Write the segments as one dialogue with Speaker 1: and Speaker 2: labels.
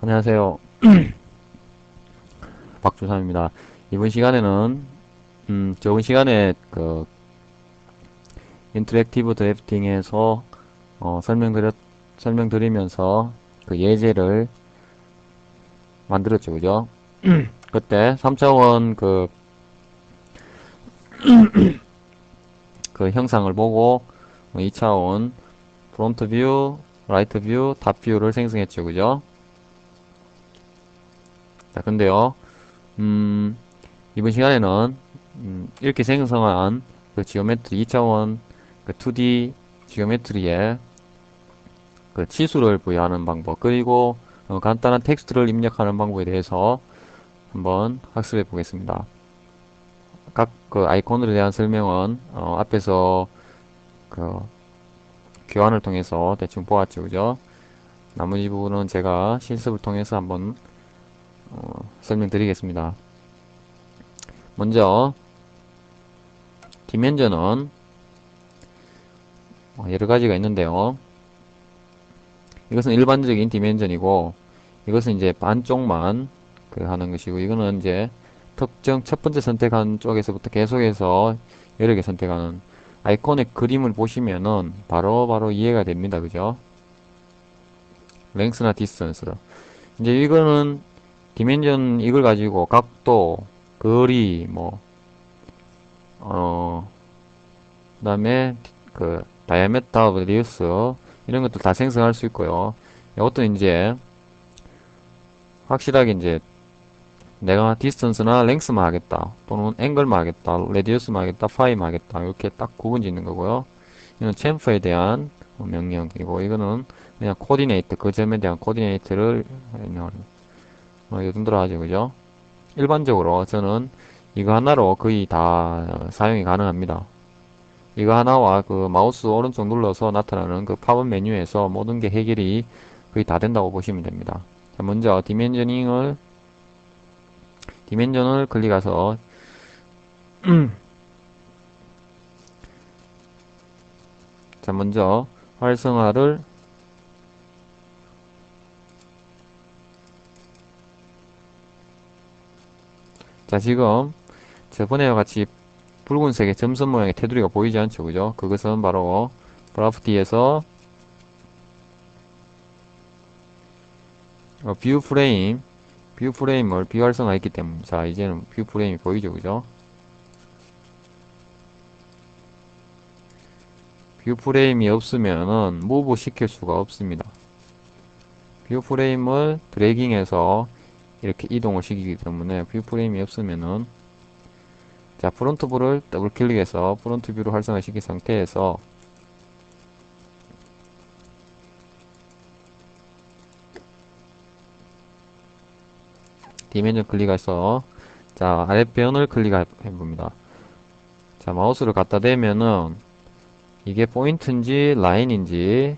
Speaker 1: 안녕하세요. 박주삼입니다. 이번 시간에는, 저번 시간에 인터랙티브 드래프팅에서, 설명드리면서 그 예제를 만들었죠, 그죠? 그때 3차원 그 형상을 보고, 2차원 프론트 뷰, 라이트 뷰, 탑 뷰를 생성했죠, 그죠? 자, 근데요, 음, 이번 시간에는 이렇게 생성한 그 지오메트리 2차원 그 2D 지오메트리에 그 치수를 부여하는 방법 그리고 간단한 텍스트를 입력하는 방법에 대해서 한번 학습해 보겠습니다. 각 그 아이콘에 대한 설명은 앞에서 그 교환을 통해서 대충 보았죠, 그죠? 나머지 부분은 제가 실습을 통해서 한번 설명드리겠습니다. 먼저 디멘전은 여러 가지가 있는데요. 이것은 일반적인 디멘전이고 이것은 이제 반쪽만 하는 것이고 이거는 이제 특정 첫 번째 선택한 쪽에서부터 계속해서 여러 개 선택하는 아이콘의 그림을 보시면은 바로 이해가 됩니다. 그죠? 랭스나 디스턴스로 이제 이거는 디멘전 이걸 가지고 각도, 거리, 그다음에 다이아메터, 레디우스 이런 것도 다 생성할 수 있고요. 이것도 이제 확실하게 이제 내가 디스턴스나 랭스만 하겠다 또는 앵글만 하겠다 레디우스만 하겠다 파이만 하겠다 이렇게 딱 구분 짓는 거고요. 이건 챔프에 대한 명령이고 이거는 그냥 코디네이트 그 점에 대한 코디네이트를 요 정도로 하죠, 그죠? 일반적으로 저는 이거 하나로 거의 다 사용이 가능합니다. 이거 하나와 그 마우스 오른쪽 눌러서 나타나는 그 팝업 메뉴에서 모든 게 해결이 거의 다 된다고 보시면 됩니다. 자, 먼저 디멘전을 클릭해서 자, 먼저 활성화를 자, 지금 저번에와 같이 붉은색의 점선 모양의 테두리가 보이지 않죠, 그죠? 그것은 바로 프로퍼티에서 뷰 프레임을 비활성화했기 때문에 자, 이제는 뷰 프레임이 보이죠, 그죠? 뷰 프레임이 없으면은 무브 시킬 수가 없습니다. 뷰 프레임을 드래깅해서 이렇게 이동을 시키기 때문에 뷰 프레임이 없으면은 자, 프론트 뷰를 더블 클릭해서 프론트 뷰를 활성화시킨 상태에서 디멘전 클릭해서 자, 아랫변을 클릭해 봅니다. 자, 마우스를 갖다 대면은 이게 포인트인지 라인인지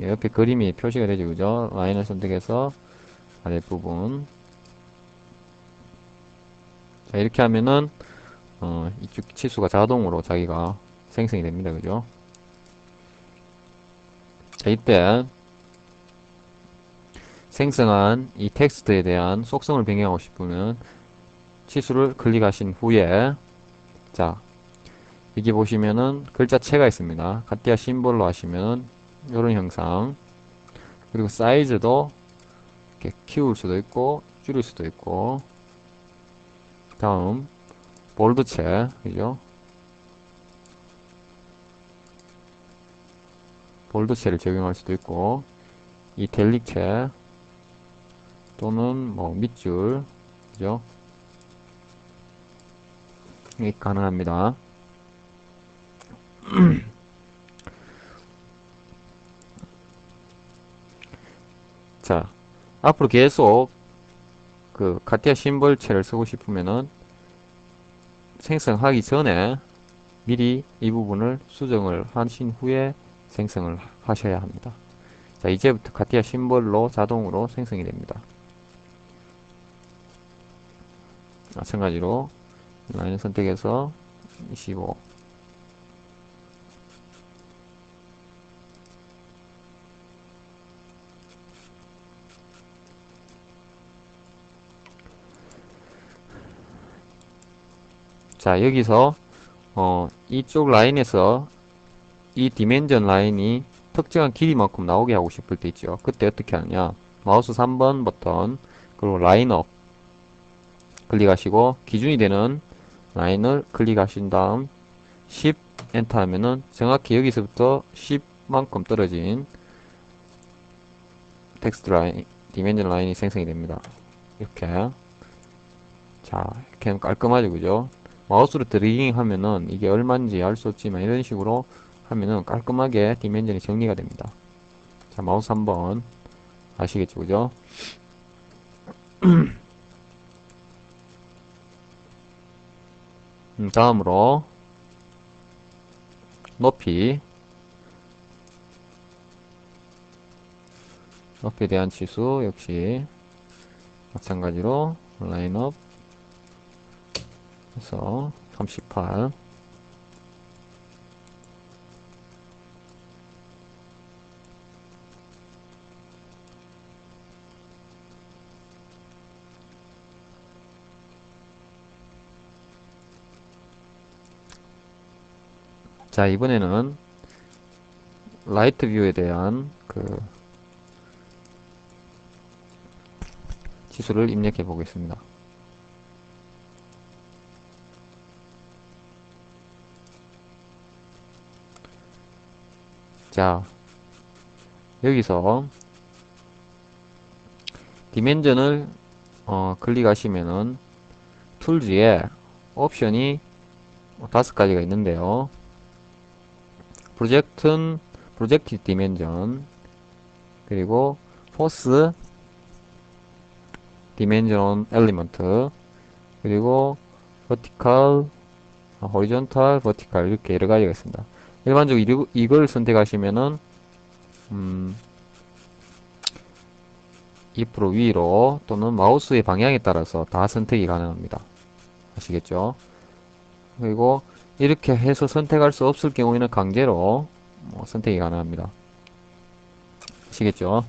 Speaker 1: 옆에 그림이 표시가 되죠, 그죠? 라인을 선택해서 아랫부분 자, 이렇게 하면은 이쪽 치수가 자동으로 자기가 생성이 됩니다, 그죠? 자, 이때 생성한 이 텍스트에 대한 속성을 변경하고 싶으면 치수를 클릭하신 후에 자, 여기 보시면은 글자체가 있습니다. 카티아 심볼로 하시면 이런 형상 그리고 사이즈도 이렇게 키울 수도 있고 줄일 수도 있고 다음 볼드체 그죠? 볼드체를 적용할 수도 있고 이탈릭체 또는 뭐 밑줄 그죠? 이게 가능합니다. 자, 앞으로 계속 그 카티아 심볼체를 쓰고 싶으면은 생성하기 전에 미리 이 부분을 수정을 하신 후에 생성을 하셔야 합니다. 자, 이제부터 카티아 심볼로 자동으로 생성이 됩니다. 마찬가지로 라인 선택해서 25 자, 여기서 이쪽 라인에서 이 디멘전 라인이 특정한 길이만큼 나오게 하고 싶을 때 있죠. 그때 어떻게 하느냐. 마우스 3번 버튼, 그리고 라인업 클릭하시고, 기준이 되는 라인을 클릭하신 다음, 10 엔터 하면은 정확히 여기서부터 10만큼 떨어진 텍스트 라인, 디멘전 라인이 생성이 됩니다. 이렇게. 자, 이렇게 하면 깔끔하죠, 그죠? 마우스로 드래깅 하면은 이게 얼마인지 알 수 없지만 이런 식으로 하면은 깔끔하게 디멘전이 정리가 됩니다. 자, 마우스 한번 아시겠죠, 그죠? 다음으로 높이, 높이에 대한 치수 역시 마찬가지로 라인업 해서 38. 자, 이번에는 라이트 뷰에 대한 그 치수를 입력해 보겠습니다. 자, 여기서 디멘전을 클릭하시면은 툴즈에 옵션이 5가지가 있는데요. 프로젝트 디멘전, 그리고 포스 디멘전 엘리먼트, 그리고 버티컬, 호리존탈, 버티컬 이렇게 여러 가지가 있습니다. 일반적으로 이걸 선택하시면은 2% 위로 또는 마우스의 방향에 따라서 다 선택이 가능합니다. 아시겠죠? 그리고 이렇게 해서 선택할 수 없을 경우에는 강제로 선택이 가능합니다. 아시겠죠?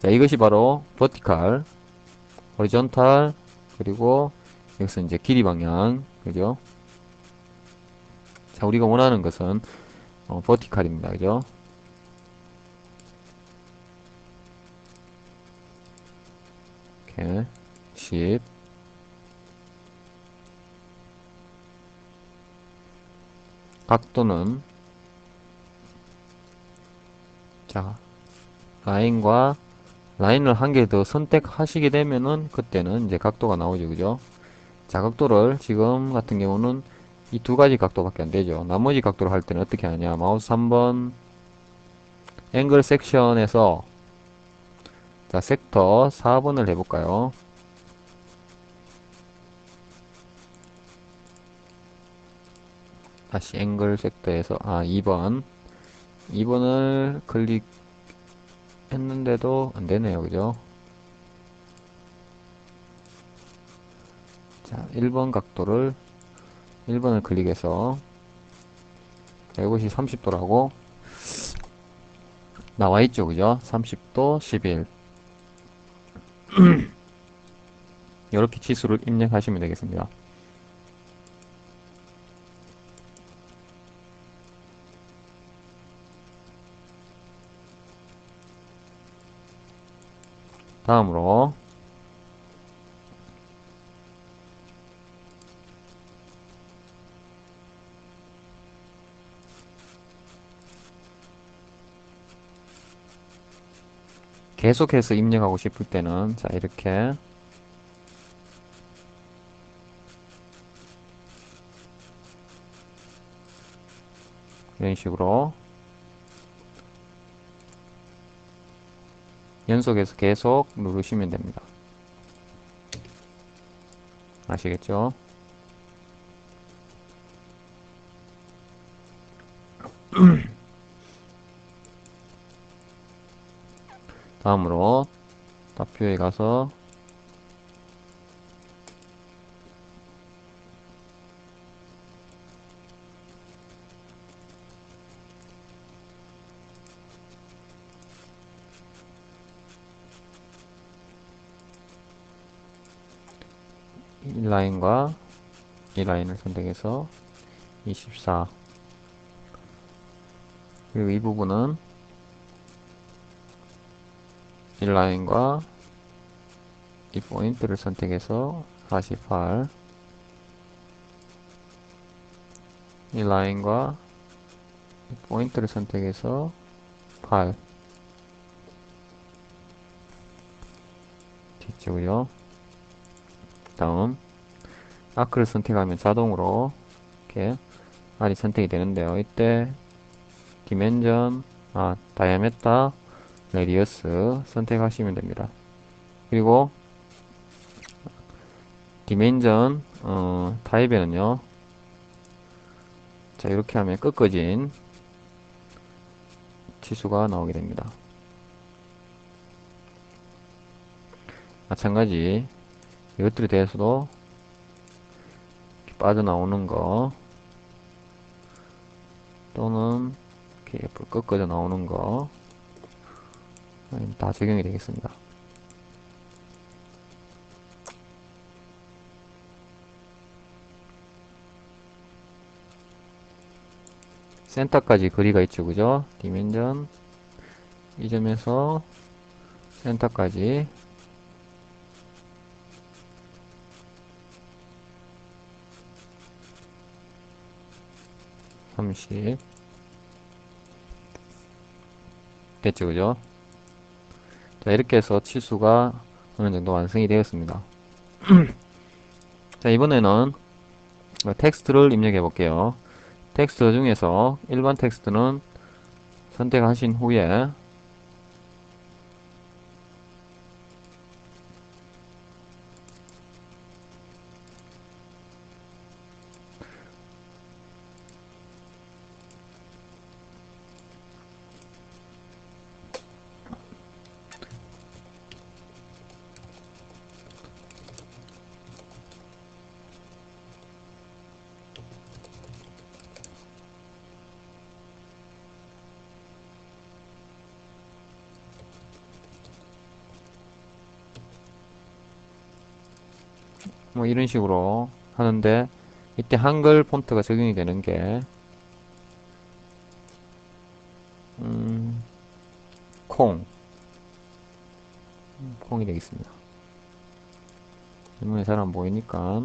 Speaker 1: 자, 이것이 바로 버티컬, 호리존탈, 그리고 여기서 이제 길이 방향, 그죠? 자, 우리가 원하는 것은 버티컬입니다. 그죠? 이렇게 10. 각도는 자, 라인과 라인을 한 개 더 선택하시게 되면은 그때는 이제 각도가 나오죠. 그죠? 자, 각도를 지금 같은 경우는 이 두 가지 각도밖에 안 되죠. 나머지 각도를 할 때는 어떻게 하냐. 마우스 한번 앵글 섹션에서 자, 섹터 4번을 해볼까요? 다시 앵글 섹터에서 2번 2번을 클릭했는데도 안 되네요. 그죠? 자, 1번 각도를 1번을 클릭해서 자, 이것이 30도라고 나와 있죠. 그죠? 30도 11 이렇게 치수를 입력하시면 되겠습니다. 다음으로 계속해서 입력하고 싶을 때는 자, 이렇게 이런 식으로 연속해서 계속 누르시면 됩니다. 아시겠죠? 다음으로 다표에 가서 이 라인과 이 라인을 선택해서 24. 그리고 이 부분은 이 라인과 이 포인트를 선택해서 48. 이 라인과 이 포인트를 선택해서 8. 뒤쪽이요. 다음 아크를 선택하면 자동으로 이렇게 알이 선택이 되는데요. 이때 디멘전, 다이아메타, 레디어스 선택하시면 됩니다. 그리고 디멘전 타입에는요. 자, 이렇게 하면 꺾어진 치수가 나오게 됩니다. 마찬가지 이것들에 대해서도 이렇게 빠져나오는 거 또는 이렇게 꺾어져 나오는 거 다 적용이 되겠습니다. 센터까지 거리가 있죠, 그죠? 디멘전 이 점에서 센터까지 30 됐죠, 그죠? 자, 이렇게 해서 치수가 어느 정도 완성이 되었습니다. 자, 이번에는 텍스트를 입력해 볼게요. 텍스트 중에서 일반 텍스트는 선택하신 후에 뭐 이런 식으로 하는데 이때 한글 폰트가 적용이 되는 게 음, 콩 콩이 되겠습니다. 눈에 잘 안 보이니까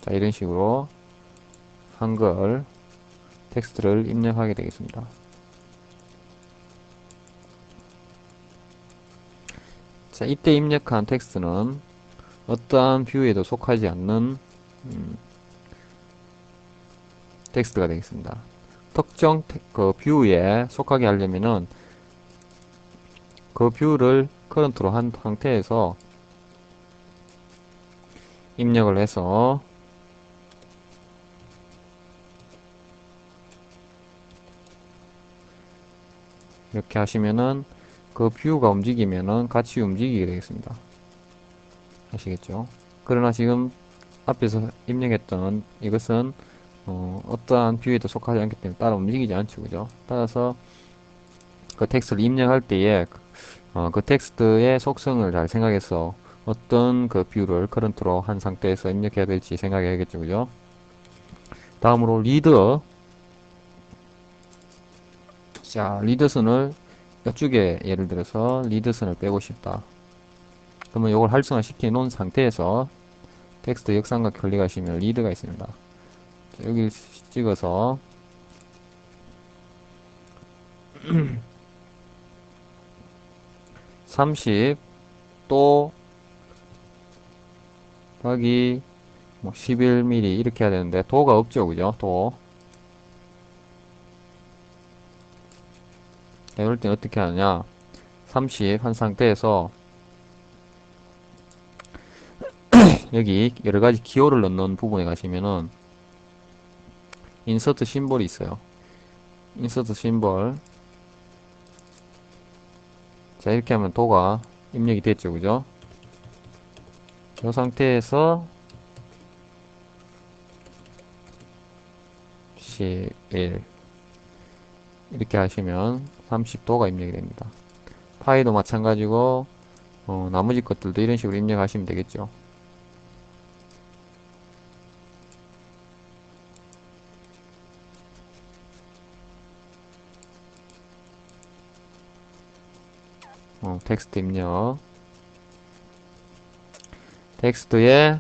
Speaker 1: 자 이런 식으로 한글 텍스트를 입력하게 되겠습니다. 자 이때 입력한 텍스트는 어떠한 뷰에도 속하지 않는 텍스트가 되겠습니다. 특정 그 뷰에 속하게 하려면은 그 뷰를 커런트로 한 상태에서 입력을 해서 이렇게 하시면은 그 뷰가 움직이면은 같이 움직이게 되겠습니다. 아시겠죠? 그러나 지금 앞에서 입력했던 이것은 어떠한 뷰에도 속하지 않기 때문에 따라 움직이지 않죠. 그죠? 따라서 그 텍스트를 입력할 때에 그 텍스트의 속성을 잘 생각해서 어떤 그 뷰를 커런트로 한 상태에서 입력해야 될지 생각해야겠죠. 그죠? 다음으로 리더. 자, 리더선을 이쪽에 예를 들어서 리더선을 빼고 싶다. 그러면 이걸 활성화 시켜 놓은 상태에서 텍스트 역삼각 클릭하시면 리드가 있습니다. 자, 여기 찍어서 30 또 여기 뭐 11mm 이렇게 해야 되는데 도가 없죠, 그죠? 도. 자, 이럴 땐 어떻게 하느냐? 30 한 상태에서 여기 여러 가지 기호를 넣는 부분에 가시면은 인서트 심볼이 있어요. 인서트 심볼. 자, 이렇게 하면 도가 입력이 됐죠, 그죠? 이 상태에서 11 이렇게 하시면 30도가 입력이 됩니다. 파이도 마찬가지고 나머지 것들도 이런 식으로 입력하시면 되겠죠. 텍스트 입력. 텍스트에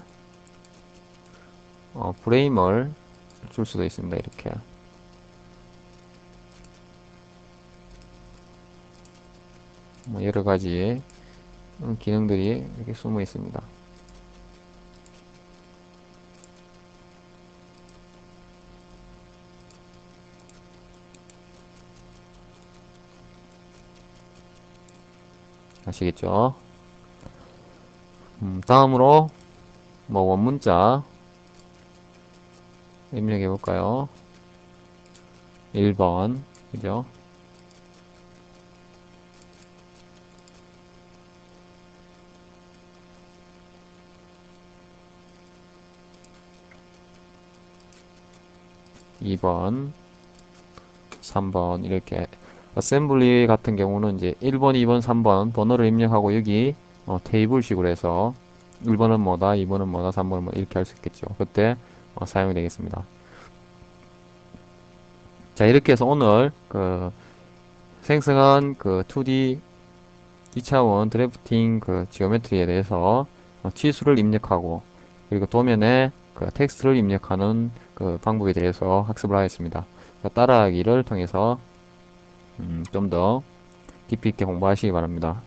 Speaker 1: 프레임을 줄 수도 있습니다. 이렇게. 뭐 여러 가지 기능들이 이렇게 숨어 있습니다. 아시겠죠? 다음으로 뭐 원문자 입력해 볼까요? 1번, 그죠? 2번, 3번 이렇게 어셈블리 같은 경우는 이제 1번, 2번, 3번 번호를 입력하고 여기 테이블식으로 해서 1번은 뭐다, 2번은 뭐다, 3번은 뭐 이렇게 할 수 있겠죠. 그때 사용이 되겠습니다. 자, 이렇게 해서 오늘 그 생성한 그 2D 2차원 드래프팅 그 지오메트리에 대해서 치수를 입력하고 그리고 도면에 그 텍스트를 입력하는 그 방법에 대해서 학습을 하였습니다. 따라하기를 통해서 좀 더 깊이 있게 공부하시기 바랍니다.